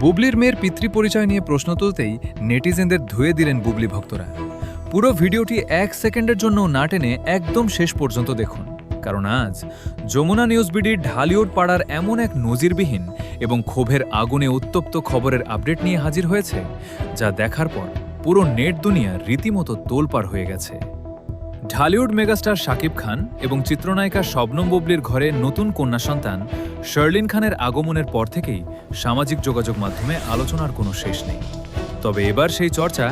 বুবলির মেয়ের পিতৃ পরিচয় নিয়ে প্রশ্ন তুলতেই নেটিজেনদের ধুয়ে দিলেন বুবলি ভক্তরা। পুরো ভিডিওটি 1 সেকেন্ডের জন্য না টেনে একদম শেষ পর্যন্ত দেখুন, কারণ আজ যমুনা নিউজ বিডির ঢালিউড পাড়ার এমন এক নজিরবিহীন এবং ক্ষোভের আগুনে উত্তপ্ত খবরের আপডেট নিয়ে হাজির হয়েছে, যা দেখার পর পুরো নেট দুনিয়া রীতিমতো তোলপাড় হয়ে গেছে। ঢালিউড মেগাস্টার শাকিব খান এবং চিত্রনায়িকা শবনম বুবলির ঘরে নতুন কন্যা সন্তান শার্লিন খানের আগমনের পর থেকেই সামাজিক যোগাযোগ মাধ্যমে আলোচনার কোনো শেষ নেই। তবে এবার সেই চর্চা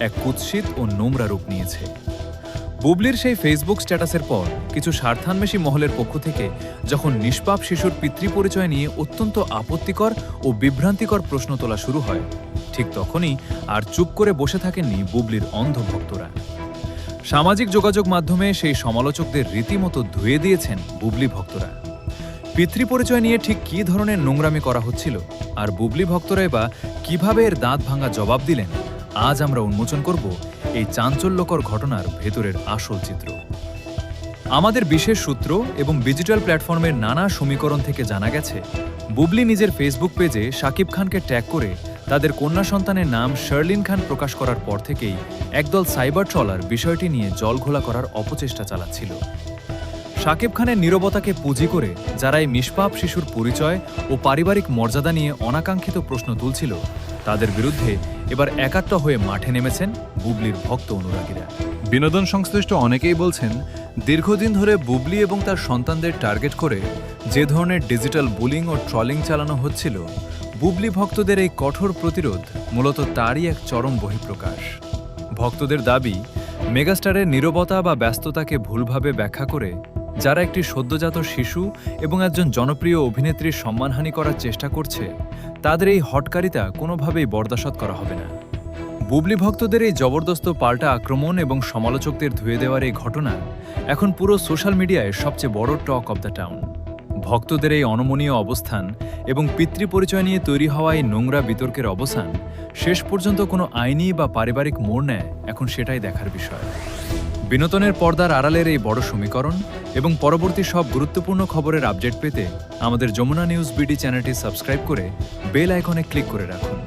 এক কুৎসিত ও নোংরা রূপ নিয়েছে। বুবলির সেই ফেসবুক স্ট্যাটাসের পর কিছু স্বার্থান্বেষী মহলের পক্ষ থেকে যখন নিষ্পাপ শিশুর পিতৃ পরিচয় নিয়ে অত্যন্ত আপত্তিকর ও বিভ্রান্তিকর প্রশ্ন তোলা শুরু হয়, ঠিক তখনই আর চুপ করে বসে থাকেননি বুবলির অন্ধ ভক্তরা। সামাজিক যোগাযোগ মাধ্যমে সেই সমালোচকদের রীতিমতো ধুয়ে দিয়েছেন বুবলি ভক্তরা। পিতৃ পরিচয় নিয়ে ঠিক কী ধরনের নোংরামি করা হচ্ছিল আর বুবলি ভক্তরাই বা কিভাবে এর দাঁত ভাঙা জবাব দিলেন, আজ আমরা উন্মোচন করব এই চাঞ্চল্যকর ঘটনার ভেতরের আসল চিত্র। আমাদের বিশেষ সূত্র এবং ডিজিটাল প্ল্যাটফর্মের নানা সমীকরণ থেকে জানা গেছে, বুবলি নিজের ফেসবুক পেজে শাকিব খানকে ট্যাগ করে তাদের কন্যা সন্তানের নাম শার্লিন খান প্রকাশ করার পর থেকেই একদল সাইবার ট্রলার বিষয়টি নিয়ে জলঘোলা করার অপচেষ্টা চালাচ্ছিল। শাকিব খানের নীরবতাকে পুঁজি করে যারা এই নিষ্পাপ শিশুর পরিচয় ও পারিবারিক মর্যাদা নিয়ে অনাকাঙ্ক্ষিত প্রশ্ন তুলছিল, তাদের বিরুদ্ধে এবার একাত্ম হয়ে মাঠে নেমেছেন বুবলির ভক্ত অনুরাগীরা। বিনোদন সংশ্লিষ্ট অনেকেই বলছেন, দীর্ঘদিন ধরে বুবলি এবং তার সন্তানদের টার্গেট করে যে ধরনের ডিজিটাল বুলিং ও ট্রলিং চালানো হচ্ছিল, বুবলি ভক্তদের এই কঠোর প্রতিরোধ মূলত তারই এক চরম বহিঃপ্রকাশ। ভক্তদের দাবি, মেগাস্টারের নীরবতা বা ব্যস্ততাকে ভুলভাবে ব্যাখ্যা করে যারা একটি সদ্যজাত শিশু এবং একজন জনপ্রিয় অভিনেত্রীর সম্মানহানি করার চেষ্টা করছে, তাদের এই হটকারিতা কোনোভাবেই বরদাশত করা হবে না। বুবলি ভক্তদের এই জবরদস্ত পাল্টা আক্রমণ এবং সমালোচকদের ধুয়ে দেওয়ার এই ঘটনা এখন পুরো সোশ্যাল মিডিয়ায় সবচেয়ে বড় টক অব দ্য টাউন। ভক্তদের এই অনমনীয় অবস্থান এবং পিতৃ পরিচয় নিয়ে তৈরি হওয়া এই নোংরা বিতর্কের অবসান শেষ পর্যন্ত কোনো আইনি বা পারিবারিক মোড় নেয়, এখন সেটাই দেখার বিষয়। বিনোদনের পর্দার আড়ালের এই বড় সমীকরণ এবং পরবর্তী সব গুরুত্বপূর্ণ খবরের আপডেট পেতে আমাদের যমুনা নিউজ বিডি চ্যানেলটি সাবস্ক্রাইব করে বেল আইকনে ক্লিক করে রাখুন।